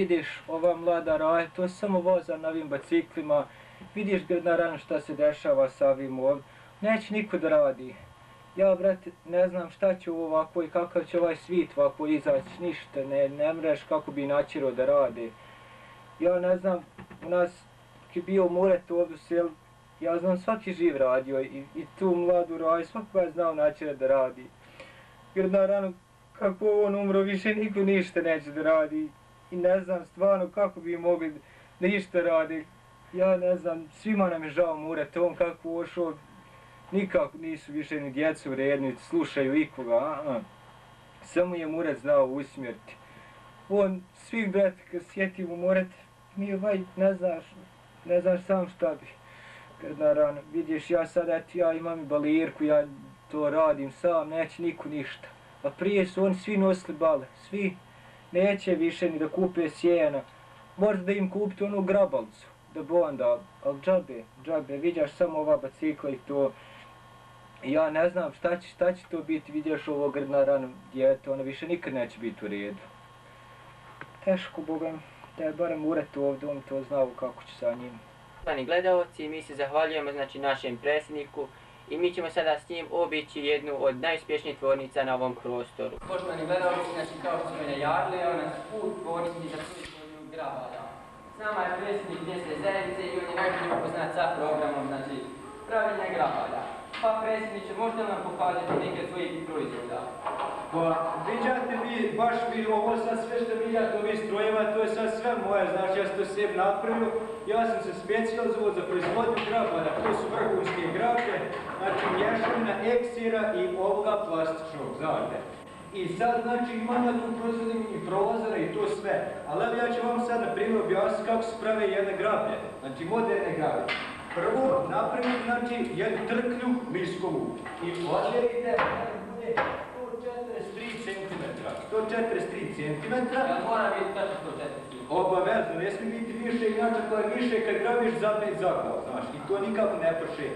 vidiš ova mlada raja, to samo voza na ovim biciklima, vidiš naravno šta se dešava sa ovim ovdje, neće niko da radi. Ja, brate, ne znam šta će ovako i kakav će ovaj svit ovako izaći, ništa, ne mreš kako bi načirao da rade. Ja ne znam, u nas ki bio Muret ovdje u selu, ja znam svaki živ radio i tu mladu raju, svako je znao načina da radi. Jer naravno, kako on umro, više niko ništa neće da radi. I ne znam stvarno kako bi mogli da ništa radi. Ja ne znam, svima nam je žao Muret, on kako ošao, nikako nisu više ni djecu redni, slušaju ikoga, Samo je Muret znao usmjeriti. On, svih brate, kad sjetimo Muret, mi ne znaš sam šta bi. Kad naravno, vidiš, ja sad, ja imam i balirku, ja to radim sam, neće niko ništa. A prije su oni svi nosili bale, svi. Neće više ni da kupe sjena. Možda da im kupite onu grabalcu, da bo onda, ali džabe, vidiš samo ova bicikla i to. Ja ne znam šta će to biti, vidiš ovo naravno djete, ono više nikad neće biti u redu. Teško, Bogam, da je barem Muret ovdje, on to znao kako će sa njim. Poštovani gledalci, mi se zahvaljujemo našem predsjedniku i mi ćemo sada s njim obići jednu od najuspješnijih tvornica na ovom prostoru. Poštovani gledalci, kao što smo najavili, evo nas put tvornici za proizvodnju grabada. S nama je predsjednik mjesne zajednice i on je najbolje upoznat sa programom, pravljenja grabada. Pa predsjedniče, možete li nam pokazati neke svojih proizvoda? Pa, viđate vi, baš vi ovo sad sve što vidjate ovih strojeva, to je sad sve moje, znači ja sam to sebi napravio. Ja sam se specijalizovao za proizvodnju grabada, to su vrhunske grabe, znači mješavina eksira i ovoga plastičnog, znate. I sad, znači, imam ja tu proizvodim i prozore i to sve, ali evo ja ću vam sad na primjer objasniti kako se prave jedne grablje, znači moderne grablje. Prvo napravite, znači, jednu trklju miskovu i odmjerite, bude 143 cm. 143 cm. Ja mora biti tačno 143 cm. Obavezno, ne smije biti više, inače to je više kad grabiš zapet zaklao, znaš, i to nikako ne prše.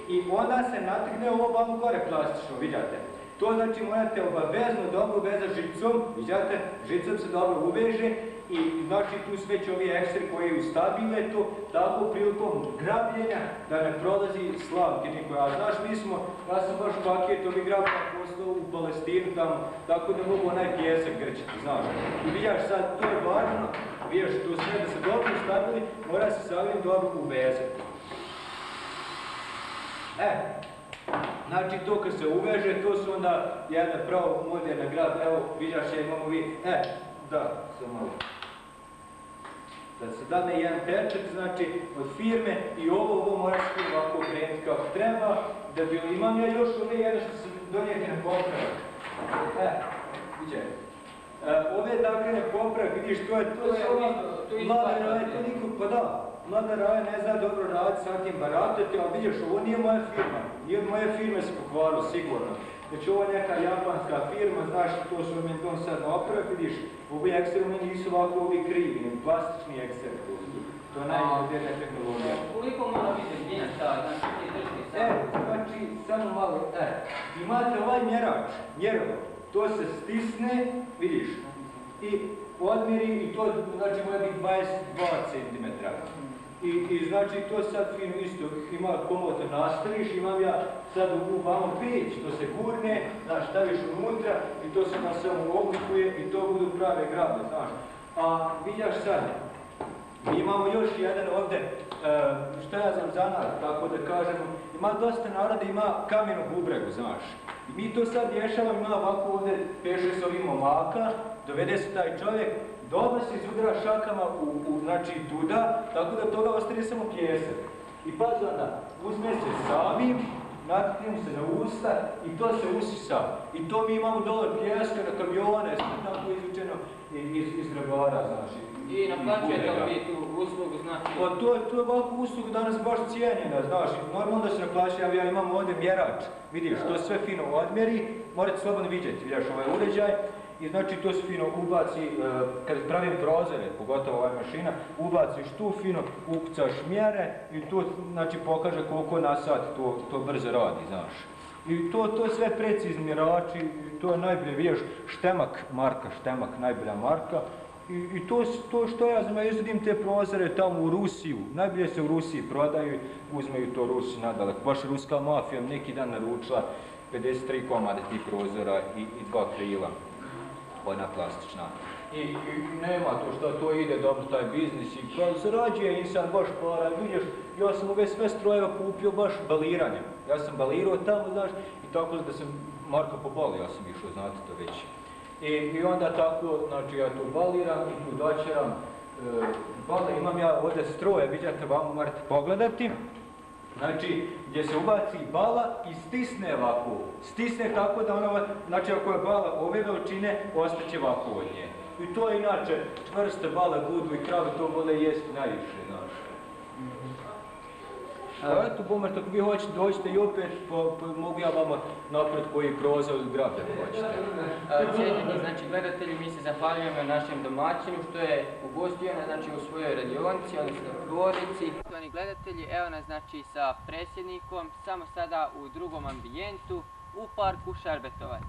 I onda se natrgne ovo vam gore plastično, vidjate. To znači morate obavezno dobro vezati žicom, vidjate, žicom se dobro uveže i znači tu sve će ovi ekseri koji ustabile to, tako prilikom grabljenja da ne prolazi slavke niko. A znaš, ja sam baš paket ovih grabljenja poslao u Palestinu tamo, tako da mogu onaj pjesak grčiti, znaš. I vidiš sad, to je važno, vidiš, to sve da se dobro ustabili, mora se sa ovim dobro uvezati. Znači to kad se uveže, to su onda jedna pravo moderna grab, evo vidiš ja imamo vi, da, samo malo. Da se dadne jedan pečat, znači od firme i ovo mora se ovako okrenuti kako treba, da bi imam ja još ove jedno što se donijeti na popravak. Vidje. Ove dakle na popravak, vidiš, to je mlada raja, to niko, pa da. Mlada raja ne zna dobro raditi sa tim baratati, ali vidiš, ovo nije moja firma. Nije od moje firme se pokvarilo, sigurno. Znači ovo je neka japanska firma, znaš, to su meni to sad napravak, vidiš, ovi ekseri meni nisu ovako ovi krivi, plastični ekseri. To je najmodernija tehnologija. Koliko mora biti zbjenja ta, znači ti drži sad? Znači, samo malo, imate ovaj mjerač, mjerilo, to se stisne, vidiš, i odmjeri i to znači mora biti 22 cm. I znači to sad fino isto ima komotno nastaviš, imam ja sad u vamo peć, to se gurne, znaš, staviš unutra i to se na samo oblikuje i to budu prave grabe, znaš. A vidiš sad, mi imamo još jedan ovdje, što ja znam zanat, tako da kažemo, ima dosta naroda, ima kamenu bubregu, znaš. I mi to sad rješavamo, ima ovako ovdje peše s ovim momaka, dovede se taj čovjek, dobro se izudra šakama znači tuda, tako da toga ostane samo pjesak. I pazi onda, uzme se samim, natikne se na usta i to se usisa. I to mi imamo dole pjeska na kamione, sve tako izvučeno iz dragara, znači. I naplaćujete li vi tu uslugu, znači? Pa to je ovakvu uslugu danas baš cijenjena, znaš. Normalno da se naplaćuje, ja imam ovdje mjerač. Vidiš, to sve fino odmjeri, morate slobodno vidjeti, vidiš ovaj uređaj. I znači to se fino ubaci, kad pravim prozore, pogotovo ova mašina, ubaciš tu fino, ukucaš mjere i to znači pokaže koliko na sat to brzo radi, znaš. I to sve precizni mjerači, to je najbolje, vidiš, Štemak marka, Štemak najbolja marka. I to što ja znam, ja izvodim te prozore tamo u Rusiju, najbolje se u Rusiji prodaju, uzmeju to Rusi nadaleko. Baš ruska mafija neki dan naručila 53 komade tih prozora i 2 krila, ona plastična. I nema to što to ide dobro taj biznis i kao zarađuje insan baš para, vidiš, ja sam ove sve strojeva kupio baš baliranjem. Ja sam balirao tamo, znaš, i tako da sam Marko po Bali, ja sam išao, znate to već. I onda tako, znači ja tu baliram i tu dočeram bale, imam ja ovdje stroje, vidite, vamo morate pogledati. Znači, gdje se ubaci bala i stisne ovako. Stisne tako da ona, znači ako je bala ove veličine, ostaće ovako od nje. I to je inače, čvrste bale, budu i krave, to vole jesti najviše, znaš. A eto, Bomer, ako vi hoćete, dođite i opet, mogu ja vama napred koji prozor ili grabe hoćete. Cijenjeni, znači gledatelji, mi se zahvaljujemo našem domaćinu što je ugostio nas, znači, u svojoj radionici, odnosno tvornici. Poštovani gledatelji, evo nas, znači, sa predsjednikom, samo sada u drugom ambijentu, u parku Šerbetovac.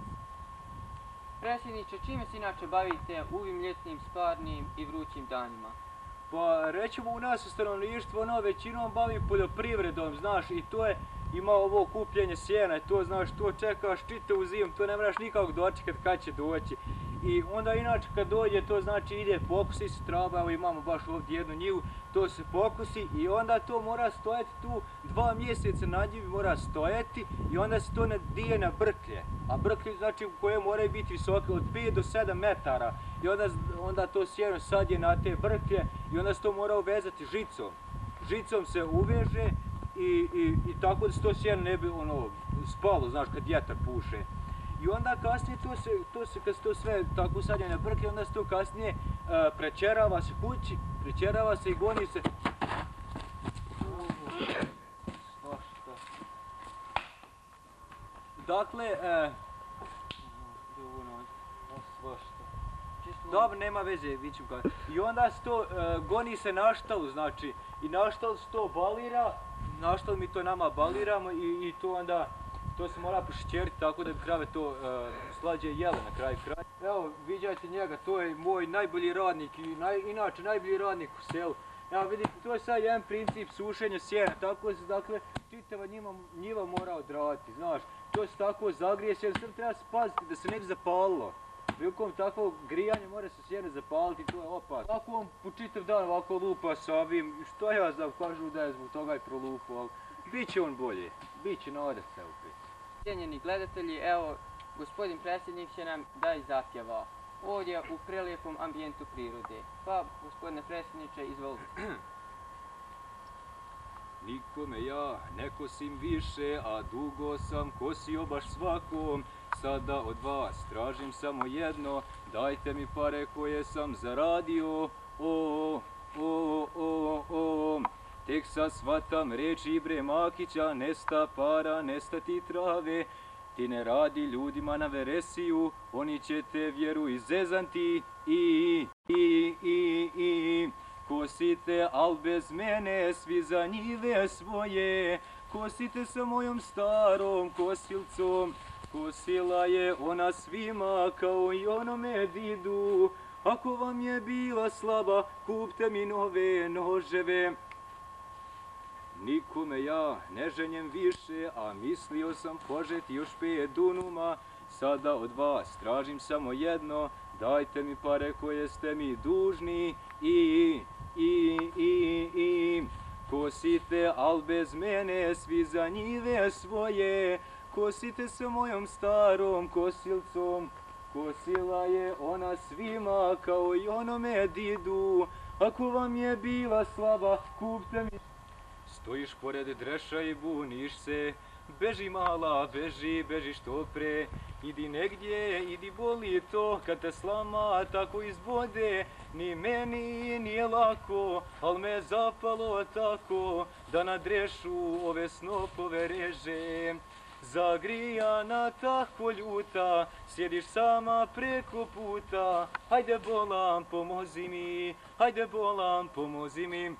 Predsjedniče, čime se inače bavite u ovim ljetnim, sparnim i vrućim danima? Pa rećemo u nas u stanovništvu, ono većinom bavi poljoprivredom, znaš, i to je, ima ovo kupljenje sjena, to znaš, to čekaš čitavu zimu, to ne moraš nikako dočekat kad će doći. I onda inače kad dođe, to znači ide pokusi se trava, evo imamo baš ovdje jednu njivu, to se pokusi i onda to mora stojati tu 2 mjeseca na njivi mora stojati i onda se to nadije na brklje. A brklje znači koje moraju biti visoke od 5 do 7 metara i onda to sjeno sadje na te brklje i onda se to mora uvezati žicom. Žicom se uveže i tako da se to sjeno ne bi spalo, znaš, kad vjetar puše. I onda kasnije kad se to sve tako sadje na brklje, onda se to kasnije prečerava se kući, prečerava se i goni se. Dakle, dobro, nema veze, vi ću kada. I onda se to goni se na štalu, znači, i na štalu se to balira, na štalu mi to nama baliramo i to onda, to se mora pošećeriti tako da bi krave to slađe jele na kraju kraja. Evo, viđajte njega, to je moj najbolji radnik i inače najbolji radnik u selu. Evo vidite, to je sad jedan princip sušenja sjena, tako se dakle čitava njiva mora odraditi, znaš. To se tako zagrije sjena, sad treba se paziti da se ne bi zapalilo. Prilikom takvog grijanja mora se sjene zapaliti, to je opasno. Tako on po čitav dan ovako lupa sa ovim, što ja znam, kažu da je zbog toga i prolupao, ali bit će on bolje, bit će nadat se opet. Cijenjeni gledatelji, evo, gospodin predsjednik će nam da zapjeva ovdje u prelijepom ambijentu prirode. Pa, gospodine predsjedniče, izvolite. Nikome ja ne kosim više, a dugo sam kosio baš svakom. Sada od vas tražim samo jedno, dajte mi pare koje sam zaradio. Tek sad shvatam reči Ibre Makića, nesta para, nesta ti trave. Ti ne radi ljudima na veresiju, oni će te vjeru izezanti kosite, al bez mene svi za njive svoje. Kosite sa mojom starom kosilcom, kosila je ona svima kao i onome didu. Ako vam je bila slaba, kupte mi nove noževe. Nikome ja ne ženjem više, a mislio sam požeti još 5 dunuma. Sada od vas tražim samo jedno, dajte mi pare koje ste mi dužni kosite, al bez mene svi za njive svoje. Kosite sa mojom starom kosilcom, kosila je ona svima kao i onome didu. Ako vam je bila slaba, kupte mi. Stojiš pored dreša i buniš se, beži mala, beži što pre. Idi negdje, idi boli to, kad te slama tako izbode. Ni meni nije lako, al me zapalo tako, da na drešu ove snopove reže. Zagrijana tako ljuta, sjediš sama preko puta. Hajde bolan, pomozi mi, hajde bolan, pomozi mi.